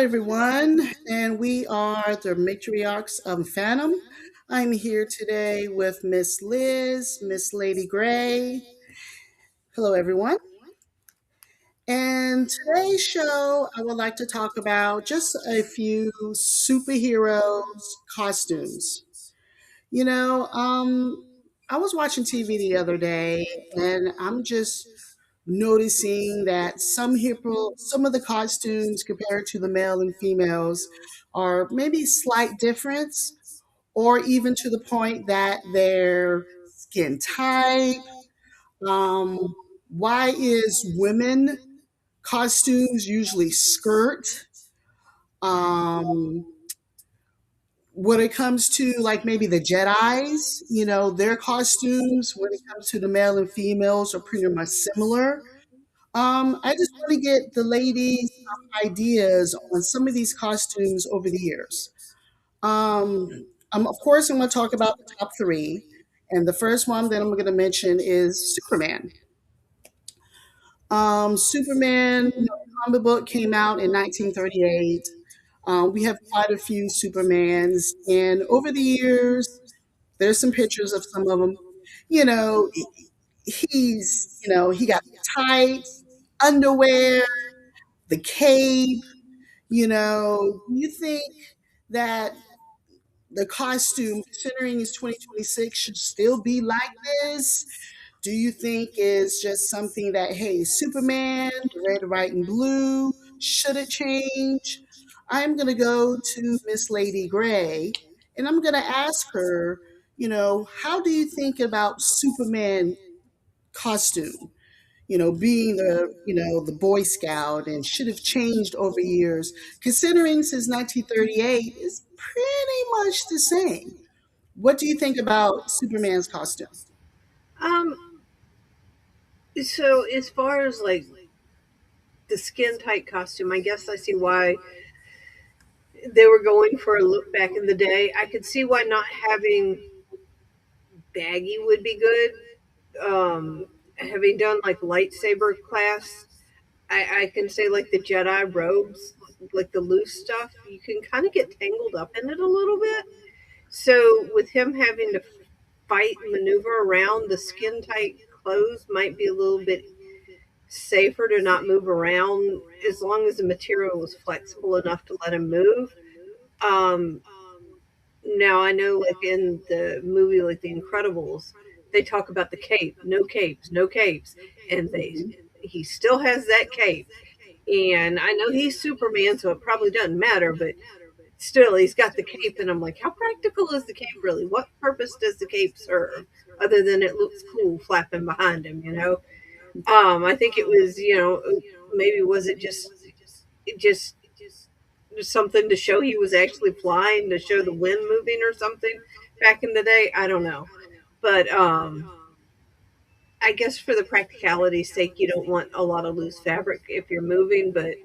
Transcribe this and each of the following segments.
everyone, and we are the Matriarchs of Fandom. I'm here today with Miss Liz, Miss Lady Gray. Hello, everyone. And today's show, I would like to talk about just a few superheroes costumes. You know, um, I was watching TV the other day, and I'm just noticing that some of the costumes compared to the male and females are maybe slight difference, or even to the point that their skin type. Um, why is women costumes usually skirt? Um, when it comes to like maybe the Jedi's, their costumes when it comes to the male and females are pretty much similar. I just want to get the ladies' ideas on some of these costumes over the years. Of course, I'm going to talk about the top three. And the first one that I'm going to mention is Superman. Superman, the comic book came out in 1938. We have quite a few Supermans. And over the years, there's some pictures of some of them. You know, he got the tights, underwear, the cape. Do you think that the costume, considering it's 2026, should still be like this? Do you think it's just something that, hey, Superman, the red, white, and blue, should it change? I'm going to go to Miss Lady Gray and I'm going to ask her, how do you think about Superman costume? Being the Boy Scout and should have changed over years, considering since 1938 is pretty much the same. What do you think about Superman's costume? Um, so as far as like the skin tight costume, I guess I see why they were going for a look back in the day. I could see why not having baggy would be good. Having done like lightsaber class, I can say like the Jedi robes, like the loose stuff, you can kind of get tangled up in it a little bit. So with him having to fight and maneuver around, the skin tight clothes might be a little bit safer to not move around as long as the material was flexible enough to let him move. Um, Now I know, like in the movie, like The Incredibles, they talk about the cape, no capes, no capes, and he still has that cape. And I know he's Superman, so it probably doesn't matter, but still, he's got the cape, and I'm like, how practical is the cape really? What purpose does the cape serve other than it looks cool flapping behind him? I think it was, maybe was it just something to show he was actually flying, to show the wind moving or something back in the day. I don't know, but I guess for the practicality's sake, you don't want a lot of loose fabric if you're moving, but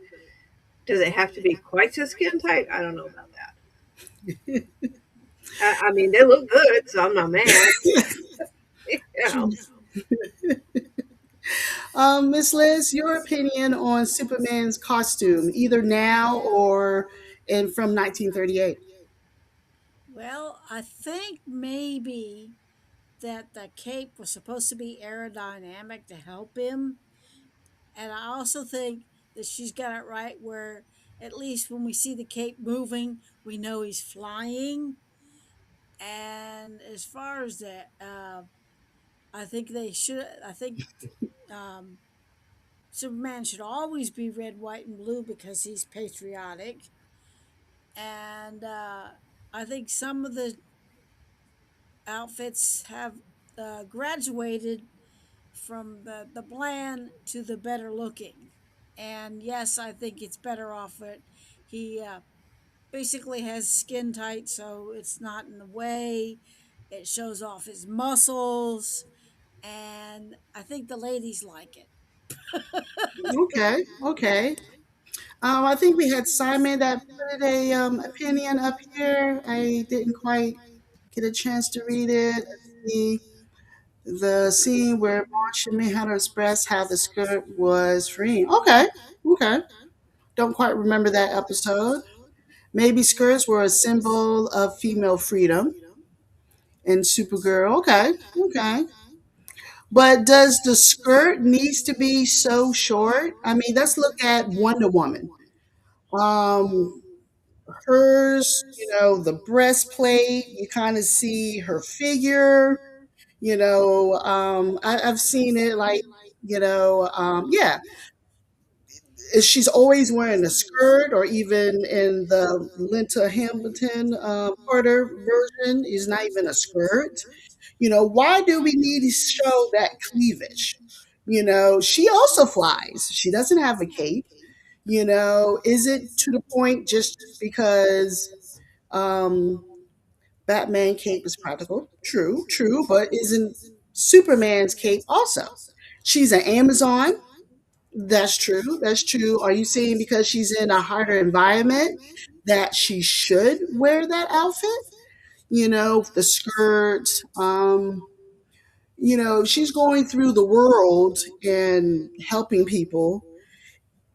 does it have to be quite so skin tight? I don't know about that. I mean, they look good, so I'm not mad. you know. Miss Liz, your opinion on Superman's costume, either now or in from 1938. Well, I think maybe that the cape was supposed to be aerodynamic to help him. And I also think that she's got it right where at least when we see the cape moving, we know he's flying. And as far as that, I think um, Superman should always be red, white, and blue because he's patriotic. And I think some of the outfits have graduated from the bland to the better looking. And yes, I think it's better off that he basically has skin tight so it's not in the way. It shows off his muscles. And I think the ladies like it. Okay, okay. I think we had Simon that put a opinion up here. I didn't quite get a chance to read it. Let's see. The scene where Marcia may have expressed how the skirt was freeing. Okay, okay. Don't quite remember that episode. Maybe skirts were a symbol of female freedom in Supergirl. Okay, okay. But does the skirt needs to be so short? I mean, let's look at Wonder Woman. Um, hers, the breastplate, you kind of see her figure. I've seen it like, yeah, she's always wearing a skirt, or even in the Linda Hamilton Carter version, is not even a skirt. Why do we need to show that cleavage? She also flies. She doesn't have a cape. Is it to the point just because um, Batman cape is practical? True, true, but isn't Superman's cape also? She's an Amazon. That's true. That's true. Are you saying because she's in a harder environment that she should wear that outfit? The skirt. She's going through the world and helping people.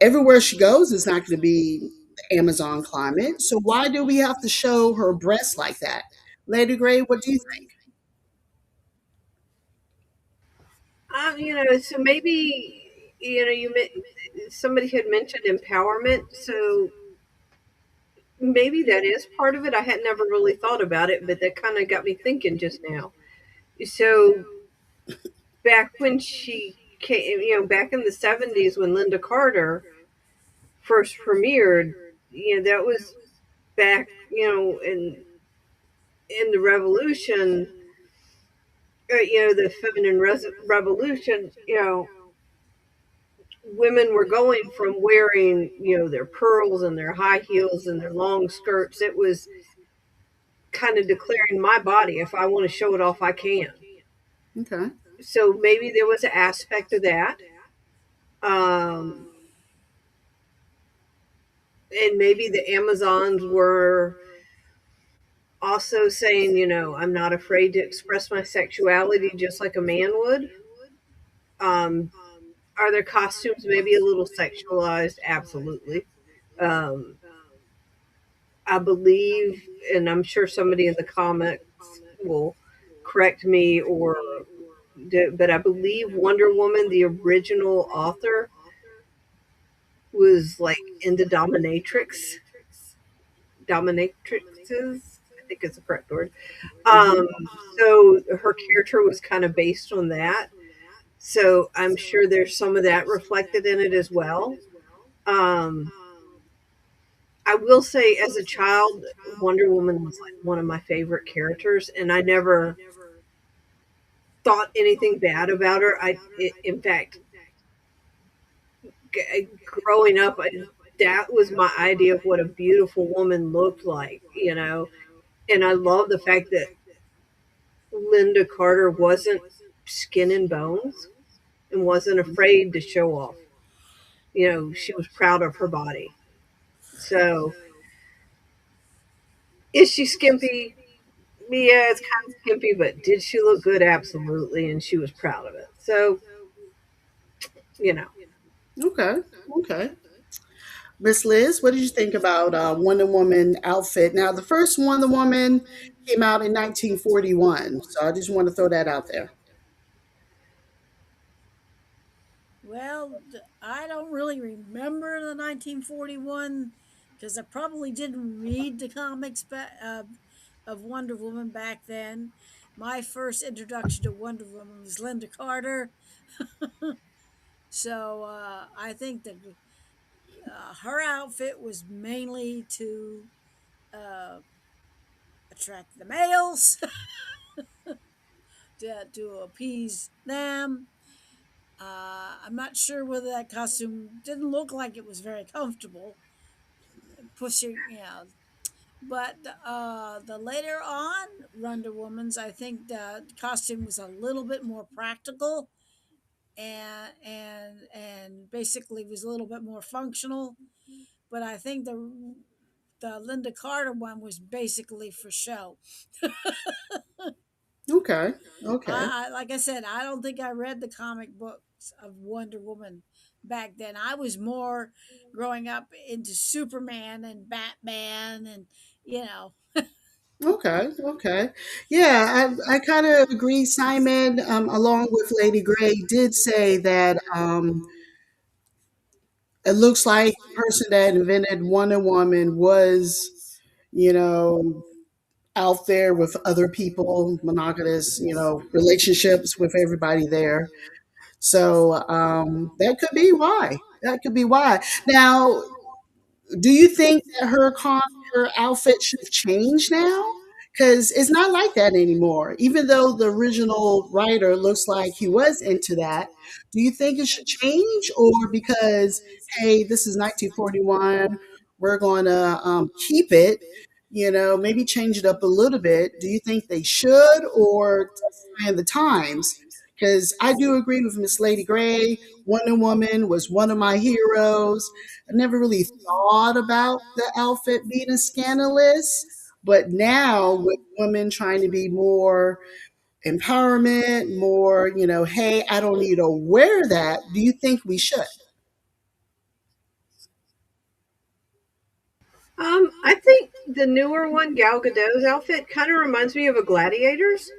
Everywhere she goes is not going to be the Amazon climate. So why do we have to show her breasts like that? Lady Gray, what do you think? So maybe somebody had mentioned empowerment, so maybe that is part of it. I had never really thought about it, but that kind of got me thinking just now. So back when she came, back in the 70s when Linda Carter first premiered, that was back, in the revolution, the feminine revolution, women were going from wearing, their pearls and their high heels and their long skirts. It was kind of declaring my body. If I want to show it off, I can. Okay. So maybe there was an aspect of that. Um, and maybe the Amazons were also saying, I'm not afraid to express my sexuality just like a man would. Um, are their costumes maybe a little sexualized? Absolutely. Um, I believe, and I'm sure somebody in the comics will correct me, but I believe Wonder Woman, the original author, was like into dominatrixes. I think is the correct word. Hmm. Um, so her character was kind of based on that. So I'm sure there's some of that reflected in it as well. Um, I will say, as a child, Wonder Woman was like one of my favorite characters, and I never thought anything bad about her. In fact, growing up, that was my idea of what a beautiful woman looked like, And I love the fact that Linda Carter wasn't skin and bones and wasn't afraid to show off. She was proud of her body. So, is she skimpy? Yeah, it's kind of skimpy, but did she look good? Absolutely, and she was proud of it. So, you know, Okay. Okay. Miss Liz, what did you think about Wonder Woman outfit? Now, the first Wonder Woman came out in 1941, so I just want to throw that out there. Well, I don't really remember the 1941 because I probably didn't read the comics of Wonder Woman back then. My first introduction to Wonder Woman was Linda Carter. So I think that her outfit was mainly to uh, attract the males, to appease them. I'm not sure whether that costume didn't look like it was very comfortable, pushing, But the later on Wonder Woman's, I think the costume was a little bit more practical and basically was a little bit more functional. But I think the Linda Carter one was basically for show. Okay. Okay. Like I said, I don't think I read the comic books of Wonder Woman back then. I was more growing up into Superman and Batman and, you know. Okay, okay. Yeah, I kind of agree. Simon, along with Lady Gray, did say that it looks like the person that invented Wonder Woman was, you know, out there with other people, monogamous, relationships with everybody there. So that could be why. That could be why. Now, do you think that her outfit should have changed now? Because it's not like that anymore. Even though the original writer looks like he was into that, do you think it should change, or because hey, this is 1941, we're going to keep it? Maybe change it up a little bit. Do you think they should, or stand the times? Because I do agree with Miss Lady Gray. Wonder Woman was one of my heroes. I never really thought about the outfit being scandalous, but now with women trying to be more empowerment, more, hey, I don't need to wear that. Do you think we should? I think the newer one, Gal Gadot's outfit, kind of reminds me of a gladiator's.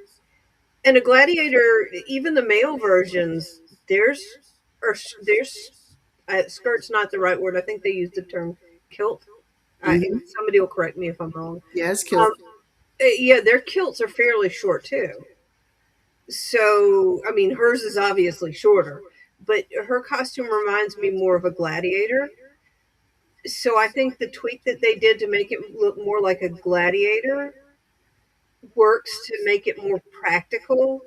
And a gladiator, even the male versions, there's or there's skirt's not the right word. I think they use the term kilt. Hmm. Somebody will correct me if I'm wrong. Yes, Um, kilt. yeah, their kilts are fairly short too. So, I mean, hers is obviously shorter, but her costume reminds me more of a gladiator. So I think the tweak that they did to make it look more like a gladiator works to make it more practical,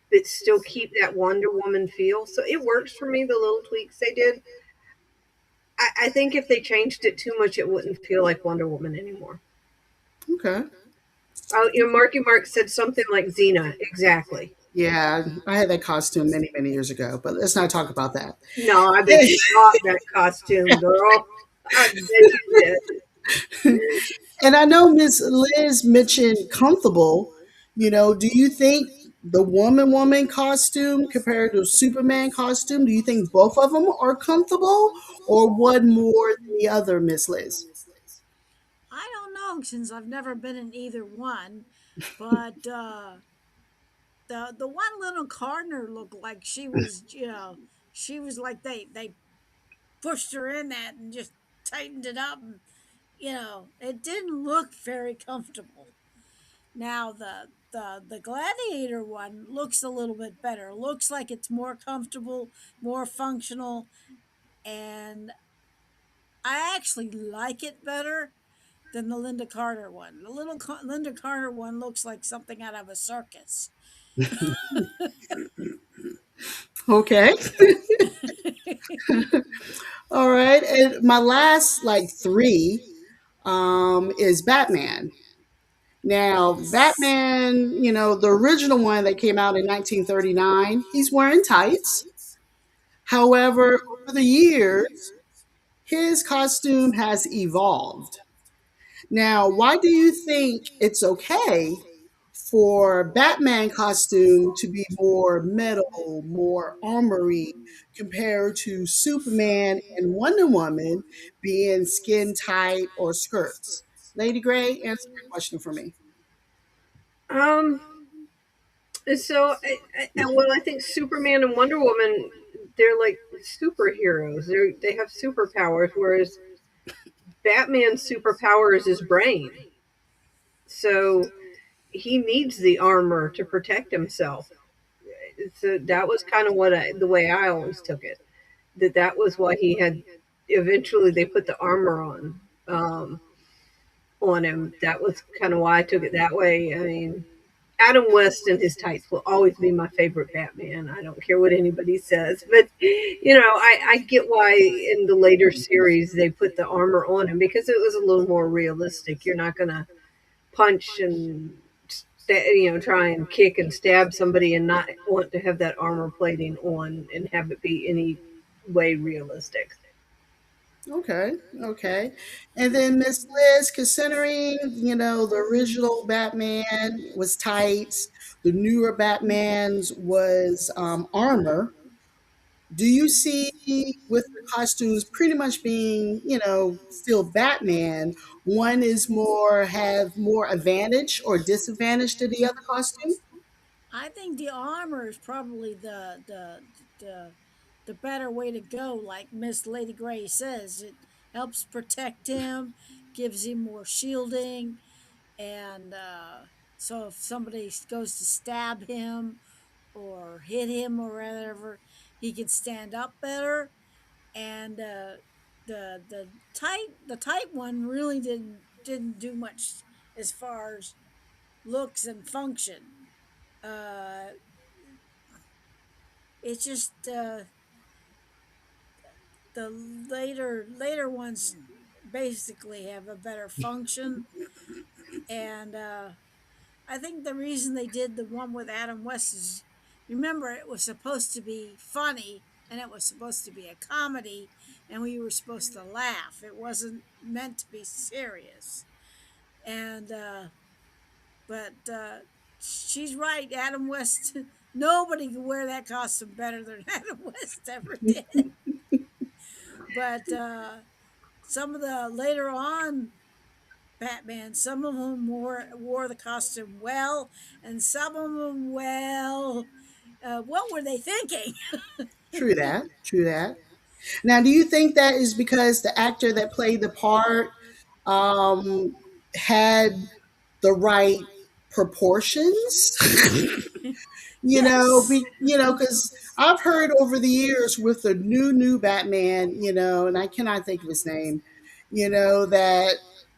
but still keep that Wonder Woman feel. So it works for me, the little tweaks they did. I think if they changed it too much, it wouldn't feel like Wonder Woman anymore. Okay. Oh, Marky Mark said something like Xena. Exactly. Yeah, I had that costume many, many years ago, but let's not talk about that. No, I bet you bought that costume, girl. I bet you did. And I know Miss Liz mentioned comfortable. Do you think the woman costume compared to Superman costume, do you think both of them are comfortable, or one more than the other, Miss Liz? I don't know since I've never been in either one, but the one little Cardinal looked like she was, she was like they pushed her in that and just tightened it up, and it didn't look very comfortable. Now the gladiator one looks a little bit better. Looks like it's more comfortable, more functional, and I actually like it better than the Linda Carter one. The Linda Carter one looks like something out of a circus. Okay. All right. And my last like three is Batman. Now, Yes. Batman, the original one that came out in 1939, he's wearing tights. However, over the years, his costume has evolved. Now, why do you think it's okay for Batman costume to be more metal, more armory compared to Superman and Wonder Woman being skin tight or skirts? Lady Gray, answer that question for me. Um, so, well, I think Superman and Wonder Woman, they're like superheroes. They have superpowers, whereas Batman's superpower is his brain. So he needs the armor to protect himself. So that was kind of the way I always took it. That was why he had. Eventually, they put the armor on him. That was kind of why I took it that way. I mean, Adam West and his tights will always be my favorite Batman. I don't care what anybody says, but I get why in the later series they put the armor on him because it was a little more realistic. You're not gonna punch and try and kick and stab somebody and not want to have that armor plating on and have it be any way realistic. Okay, okay. And then Miss Liz, considering, the original Batman was tights, the newer Batman's was armor. Do you see with the costumes pretty much being, still Batman, one is more have more advantage or disadvantage to the other costume? I think the armor is probably the better way to go. Like Miss Lady Gray says, it helps protect him, gives him more shielding, and so if somebody goes to stab him or hit him or whatever, he can stand up better. And the tight one really didn't do much as far as looks and function. Uh, it's just the later ones basically have a better function, and I think the reason they did the one with Adam West is, remember, it was supposed to be funny and it was supposed to be a comedy and we were supposed to laugh. It wasn't meant to be serious. And but she's right, Adam West. Nobody could wear that costume better than Adam West ever did. But some of the later on Batman, some of them wore the costume well, and some of them, well, what were they thinking? True that. True that. Now, do you think that is because the actor that played the part had the right proportions? Yes. Because I've heard over the years with the new Batman, and I cannot think of his name, that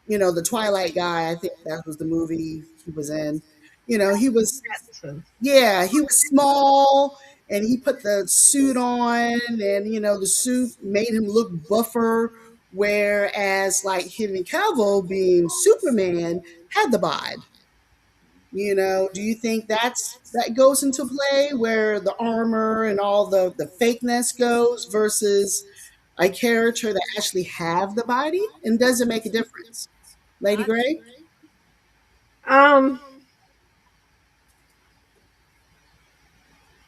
the Twilight guy. I think that was the movie he was in. He was, Pattinson. yeah, he was small, and he put the suit on, and the suit made him look buffer. Whereas, like Henry Cavill being Superman, had the bod. Do you think that goes into play where the armor and all the fakeness goes versus a character that actually have the body? And does it make a difference? Lady I think, Gray? Um,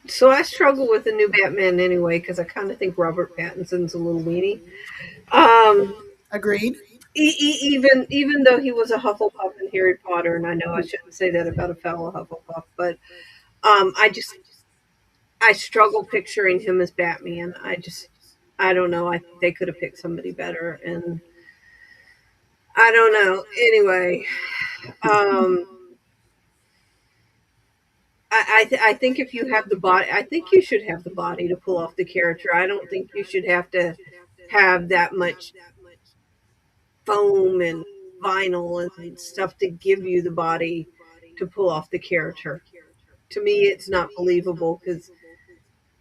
so I struggle with the new Batman anyway because I kind of think Robert Pattinson's a little weenie. Um, Agreed. even though he was a Hufflepuff in Harry Potter, and I know I shouldn't say that about a fellow Hufflepuff, but I struggle picturing him as Batman. I don't know. I think they could have picked somebody better, and I don't know. Anyway, um, I think if you have the body, I think you should have the body to pull off the character. I don't think you should have to have that much foam and vinyl and stuff to give you the body to pull off the character. To me, it's not believable because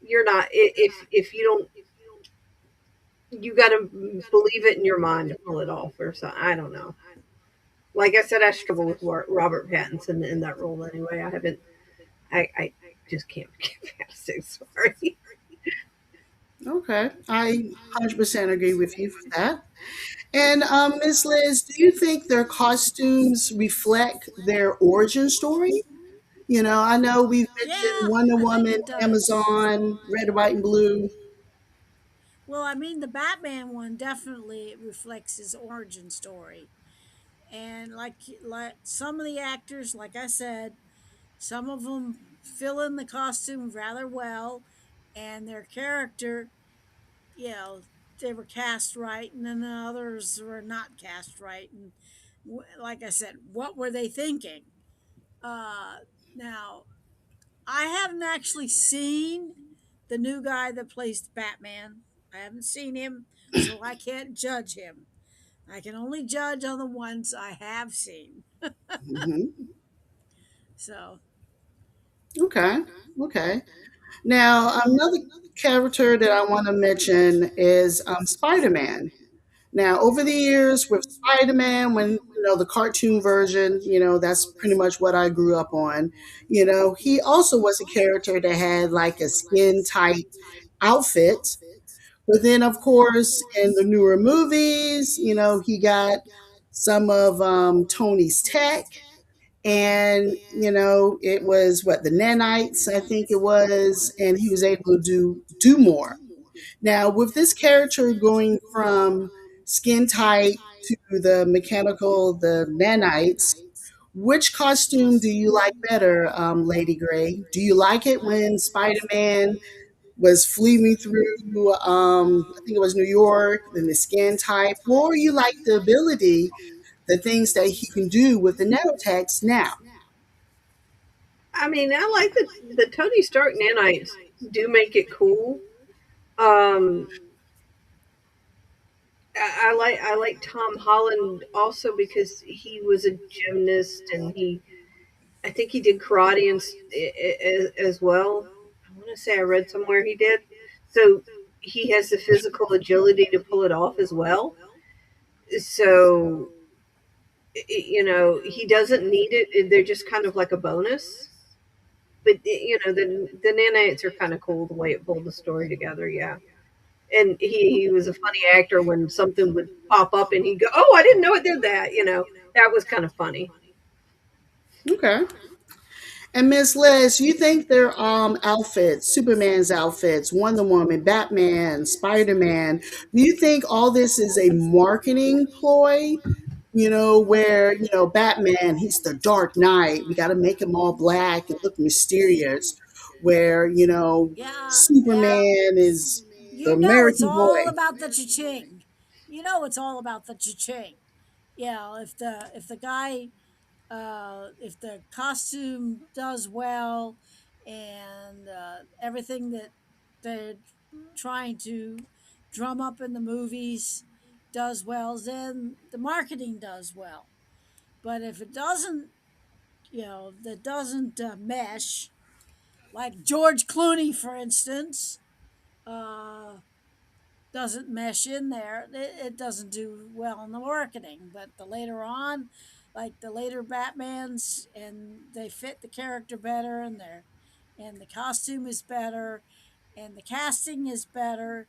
you're not. If you don't, you got to believe it in your mind to pull it off, or something. I don't know. Like I said, I struggle with Robert Pattinson in that role anyway. I haven't. I just can't get past it. Sorry. Okay. I 100% agree with you for that. And Ms. Liz, do you think their costumes reflect their origin story? I know we've mentioned yeah, Wonder I think Woman, it does. Amazon, Red, White, and Blue. Well, I mean, the Batman one definitely reflects his origin story, and like some of the actors, like I said, some of them fill in the costume rather well, and their character, you know, they were cast right, and then the others were not cast right. And like I said, what were they thinking? Uh, Now, I haven't actually seen the new guy that plays Batman. I haven't seen him, so I can't judge him. I can only judge on the ones I have seen. Hmm. So, Okay. Okay. Now, another character that I want to mention is Spider Man. Now, over the years with Spider Man, when the cartoon version, that's pretty much what I grew up on. He also was a character that had like a skin tight outfit. But then, of course, in the newer movies, he got some of Tony's tech, and it was what the nanites, I think it was, and he was able to do more. Now, with this character going from skin tight to the mechanical, the nanites, which costume do you like better, Lady Gray? Do you like it when Spider Man was fleeing through, I think it was New York, then the skin type, or you like the ability, the things that he can do with the nanotechs now? I mean, I like the Tony Stark nanites do make it cool. Um, I like Tom Holland also because he was a gymnast and I think he did karate as well. I want to say I read somewhere he did. So he has the physical agility to pull it off as well. So he doesn't need it. They're just kind of like a bonus. But the nanites are kind of cool the way it pulled the story together. Yeah. And he was a funny actor when something would pop up and he'd go, "Oh, I didn't know it did that." That was kind of funny. Okay. And Miss Liz, you think their outfits, Superman's outfits, Wonder Woman, Batman, Spider Man, do you think all this is a marketing ploy? Where, Batman, he's the Dark Knight. We got to make him all black and look mysterious. Where, Yeah, yeah. Superman is the You know it's American all boy. about the cha-ching. You know it's all about the cha-ching. Yeah, if the guy if the costume does well and everything that they're trying to drum up in the movies does well, then the marketing does well. But if it doesn't, that doesn't mesh, like George Clooney, for instance, uh, doesn't mesh in there, it doesn't do well in the marketing. But the later on, like the later Batmans, and they fit the character better, and the costume is better, and the casting is better.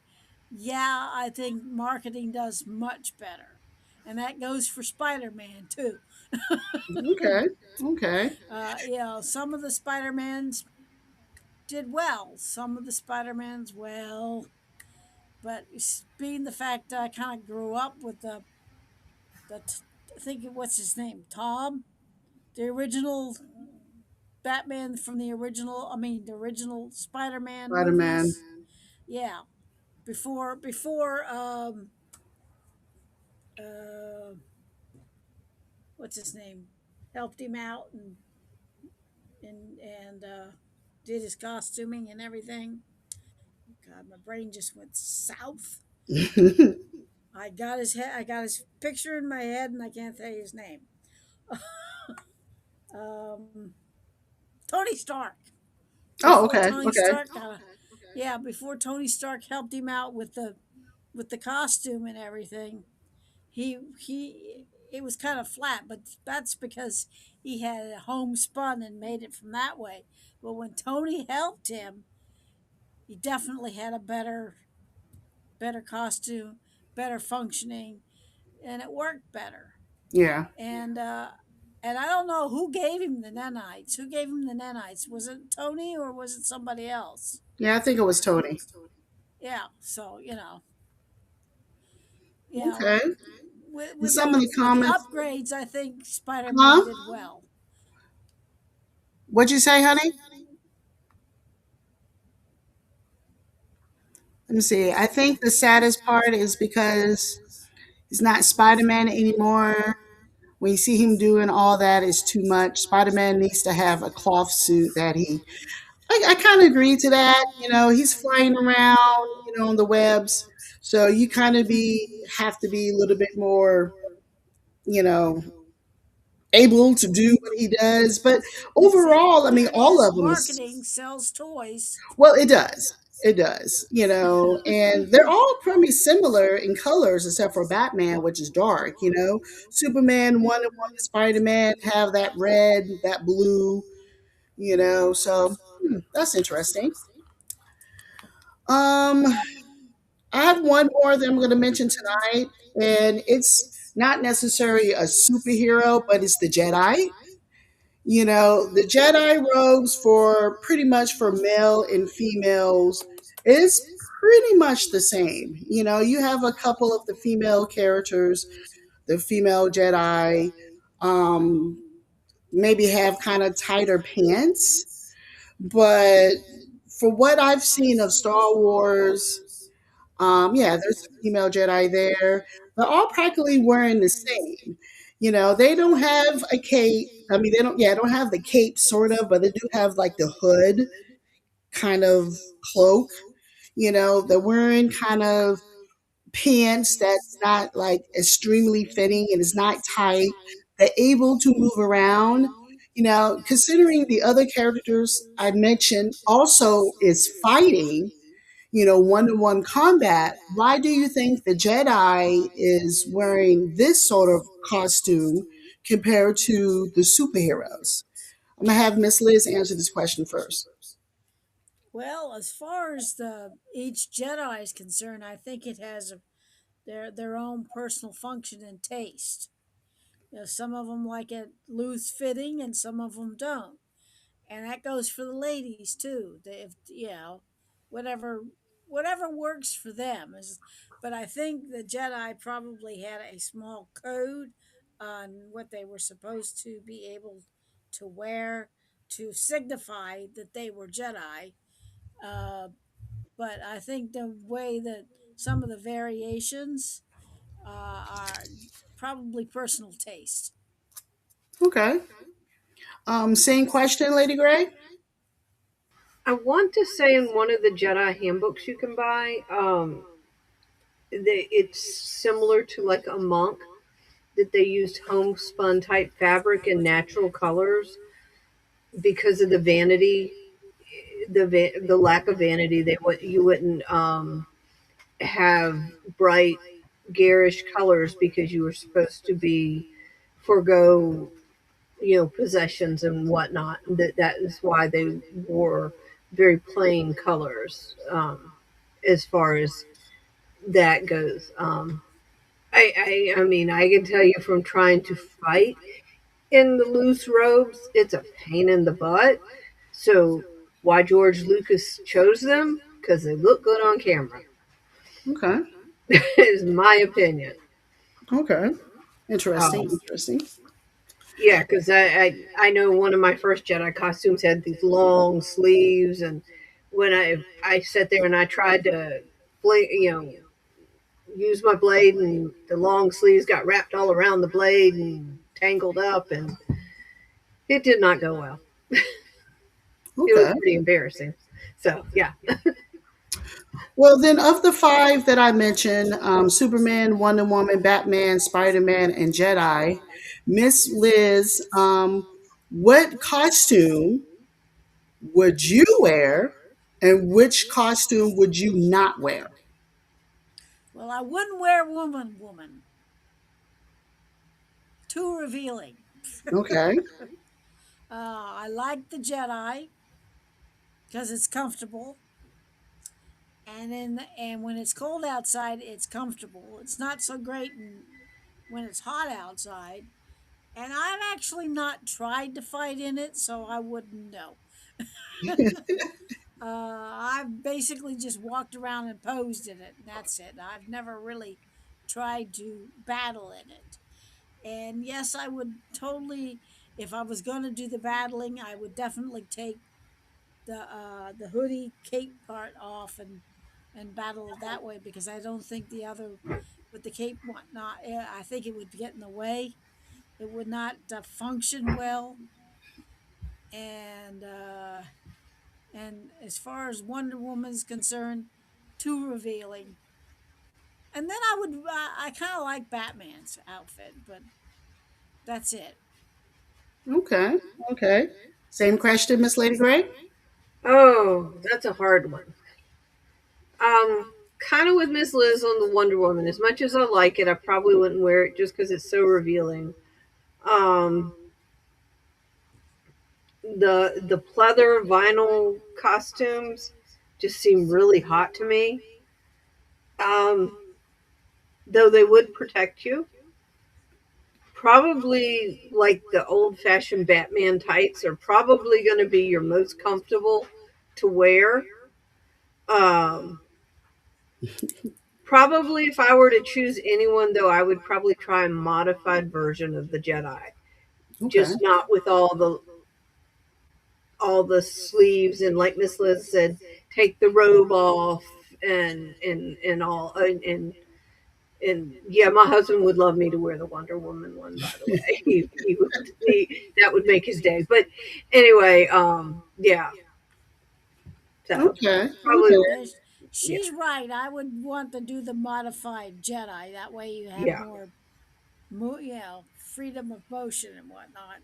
Yeah, I think marketing does much better, and that goes for Spider-Man too. Okay. Okay. Some of the Spider-Mans did well. Some of the Spider-Mans, well, but being the fact that I kind of grew up with I think what's his name, Tom, the original Batman from the original Spider-Man Spider Man. movies. Yeah, before uh, what's his name, helped him out and did his costuming and everything. God, my brain just went south. I got his picture in my head, and I can't tell you his name. Um, Tony Stark. Oh, Before okay. Tony Okay. Stark, yeah, before Tony Stark helped him out with the costume and everything, he it was kind of flat, but that's because he had homespun and made it from that way. But when Tony helped him, he definitely had a better costume, better functioning, and it worked better. Yeah. And and I don't know who gave him the nanites. Who gave him the nanites? Was it Tony or was it somebody else? Yeah, I think it was Tony. Yeah. So you know, Okay. And some of the with the comments, upgrades, I think Spider Man huh? did well. What'd you say, honey? Let me see. I think the saddest part is because he's not Spider Man anymore. When you see him doing all that, is too much. Spider Man needs to have a cloth suit that he. I kind of agree to that. He's flying around, on the webs, so you kind of be have to be a little bit more, you know, able to do what he does. But See, overall, I there mean, it all is. of them is. Marketing sells toys. Well, it does. It does, and they're all pretty similar in colors except for Batman, which is dark, Superman, Wonder Woman, Spider Man have that red, that blue, so that's interesting. Um, I have one more that I'm going to mention tonight, and it's not necessarily a superhero, but it's the Jedi. The Jedi robes for pretty much for male and females is pretty much the same. You know, you have a couple of the female characters, the female Jedi, um, maybe have kind of tighter pants, but for what I've seen of Star Wars, yeah, there's a female Jedi there. They're all practically wearing the same. You know, they don't have a cape. I mean, they don't. Yeah, don't have the cape, sort of, but they do have like the hood kind of cloak. You know, they're wearing kind of pants that's not like extremely fitting and it's not tight. They're able to move around. You know, considering the other characters I mentioned also is fighting, you know, one to one combat, why do you think the Jedi is wearing this sort of costume compared to the superheroes? I'm going to have Miss Liz answer this question first. Well, as far as the each Jedi is concerned, I think it has their own personal function and taste. You know, some of them like it loose fitting, and some of them don't, and that goes for the ladies too. They, if you know, whatever whatever works for them is. But I think the Jedi probably had a small code on what they were supposed to be able to wear to signify that they were Jedi. Uh, but I think the way that some of the variations are probably personal taste. Okay. Same question, Lady Gray. I want to say in one of the Jedi handbooks you can buy, it's similar to like a monk that they used homespun type fabric and natural colors because of the vanity, the lack of vanity. You wouldn't have bright garish colors because you were supposed to be forego possessions and whatnot. That is why they wore very plain colors, as far as that goes. I mean, I can tell you from trying to fight in the loose robes, it's a pain in the butt. So why George Lucas chose them? Because they look good on camera. Okay. Is my opinion. Okay. Interesting. Um, Interesting. yeah, because I know one of my first Jedi costumes had these long sleeves, and when I sat there and I tried to use my blade, and the long sleeves got wrapped all around the blade and tangled up, and it did not go well. It was Okay. pretty embarrassing. So yeah. Well, then, of the five that I mentioned, Superman, Wonder Woman, Batman, Spider Man, and Jedi, Miss Liz, what costume would you wear and which costume would you not wear? Well, I wouldn't wear woman. Too revealing. Okay. I like the Jedi because it's comfortable, and when it's cold outside, it's comfortable. It's not so great when it's hot outside. And I've actually not tried to fight in it, so I wouldn't know. I've basically just walked around and posed in it, and that's it. I've never really tried to battle in it. And yes, I would totally, if I was going to do the battling, I would definitely take the hoodie cape part off and battle it that way because I don't think the other with the cape whatnot. I think it would get in the way. It would not function well, and uh, and as far as Wonder Woman's concerned, too revealing. And then I kind of like Batman's outfit, but that's it. Okay. Okay. Same question, Miss Lady Gray? Oh, that's a hard one. Kind of with Miss Liz on the Wonder Woman. As much as I like it, I probably wouldn't wear it just because it's so revealing. Um, the pleather vinyl costumes just seem really hot to me. Um, though they would protect you. Probably like the old fashioned Batman tights are probably going to be your most comfortable to wear. Um, Probably if I were to choose anyone though, I would probably try a modified version of the Jedi. Okay. Just not with all the sleeves and like Miss Liz said, take the robe off and all and yeah, my husband would love me to wear the Wonder Woman one. By the way, he would that would make his day. But anyway, yeah, so Okay. probably Okay. Yes, yeah, she's right. I would want to do the modified Jedi. That way you have yeah. more, freedom of motion and whatnot.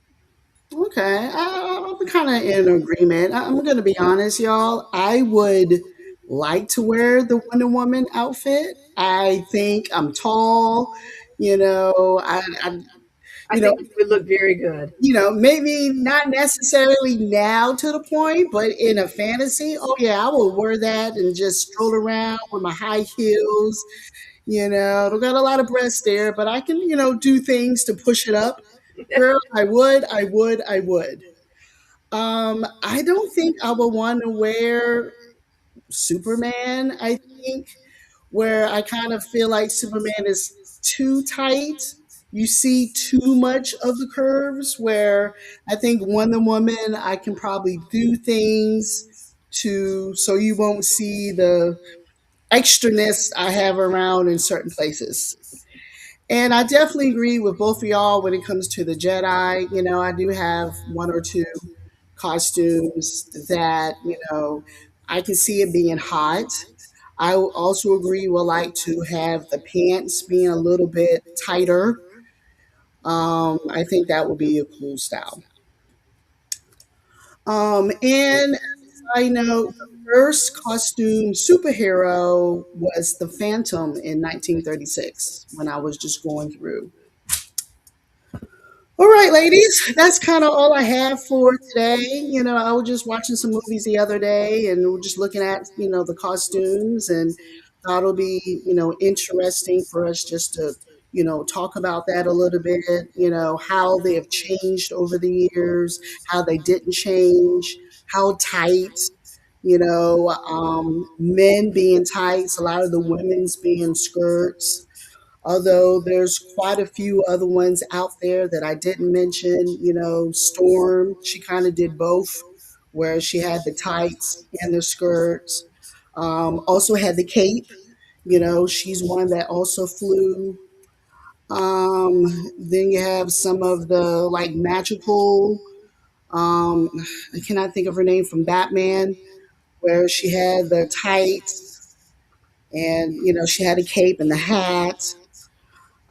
Okay. I'm kind of in agreement. I'm going to be honest, y'all. I would like to wear the Wonder Woman outfit. I think I'm tall. You know, I you know, think you would look very good. maybe not necessarily now to the point, but in a fantasy, oh yeah, I will wear that and just stroll around with my high heels. Don't got a lot of breasts there, but I can, do things to push it up. Girl, I would. I don't think I would want to wear Superman. I think where I kind of feel like Superman is too tight. You see too much of the curves. Where I think Wonder Woman, I can probably do things to so you won't see the extraness I have around in certain places. And I definitely agree with both of y'all when it comes to the Jedi. I do have one or two costumes that, I can see it being hot. I also agree would like to have the pants being a little bit tighter. I think that would be a cool style. And I know the first costume superhero was the Phantom in 1936 when I was just going through. All right, ladies, that's kind of all I have for today. I was just watching some movies the other day and we're just looking at, the costumes and thought it'll be, interesting for us just to, talk about that a little bit, how they have changed over the years, how they didn't change, how tight, men being tights, a lot of the women's being skirts, although there's quite a few other ones out there that I didn't mention. Storm, she kind of did both, where she had the tights and the skirts. Also had the cape. She's one that also flew. Then you have some of the like magical. Um, I cannot think of her name from Batman, where she had the tights and she had a cape and the hat.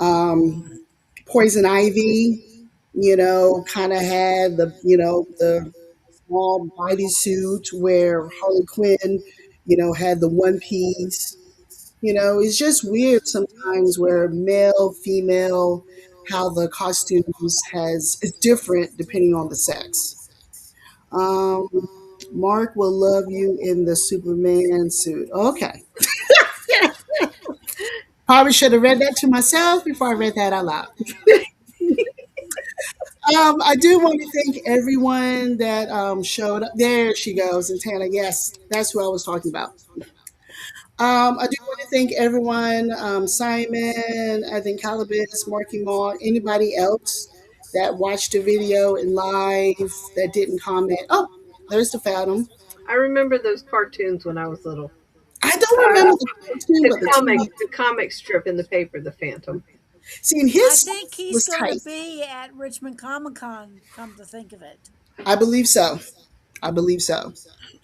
Um, Poison Ivy, kind of had the small bodysuit where Harley Quinn, had the one piece. It's just weird sometimes where male, female, how the costumes has is different depending on the sex. Um, Mark will love you in the Superman suit. Okay. Probably should have read that to myself before I read that out loud. I do want to thank everyone that showed up. There she goes, and Tana. Yes, that's who I was talking about. I do want to thank everyone, Simon, I think Calabas, Marky Mall, anybody else that watched the video in live that didn't comment. Oh, there's the Fathom. I remember those cartoons when I was little. I don't Uh, remember the cartoon, the but the comic, TV. the comic strip in the paper, The Phantom. See, and I his think he's was going to tight. be at Richmond Comic Con, come to think of it. I believe so. I believe so.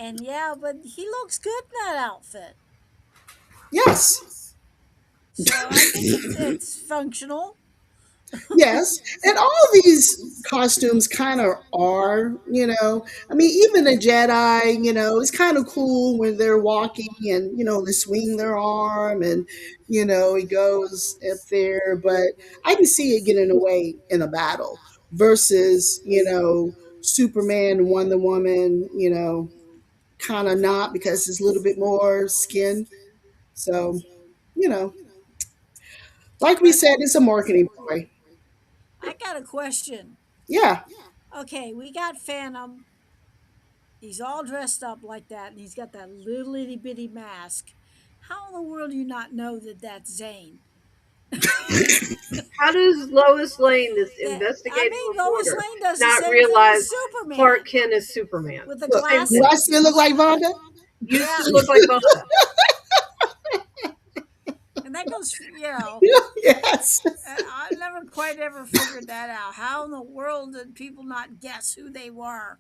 And yeah, but he looks good in that outfit. Yes. So I think it's functional. Yes, and all these costumes kind of are, I mean, even a Jedi, it's kind of cool when they're walking and, they swing their arm and, it goes up there. But I can see it getting away in a battle versus, Superman, Wonder Woman, kind of not because it's a little bit more skin. So, you know, like we But said, it's a marketing ploy. I got a question. Yeah. Okay, we got Phantom. He's all dressed up like that, and he's got that little itty bitty mask. How in the world do you not know that that's Zane? How does Lois Lane, this That I investigative mean, Lois reporter, Lane does the not same thing as realize Clark Superman Kent is Superman? with the Look, Same do I thing. glasses. still look like Vonda? You Yeah, still look like Vonda. and that goes, Yes. I never quite ever figured that out. How in the world did people not guess who they were?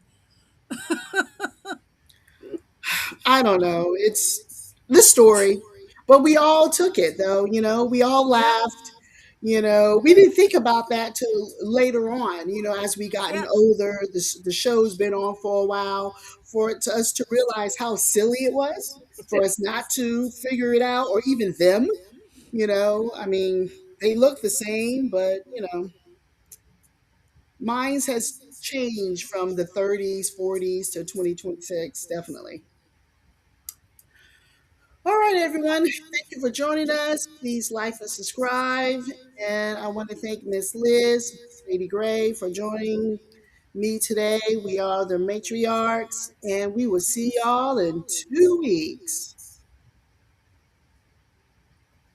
I don't know. It's the story, but we all took it though. We all Yep, laughed. We didn't think about that till later on. As we gotten yep, older, the show's been on for a while. For it to us to realize how silly it was, for us not to figure it out, or even them. I mean, they look the same, but minds has changed from the 30s, 40s to 2026, definitely. All right, everyone. Thank you for joining us. Please like and subscribe. And I want to thank Miss Liz, Lady Gray, for joining me today. We are the Matriarchs, and we will see y'all in 2 weeks.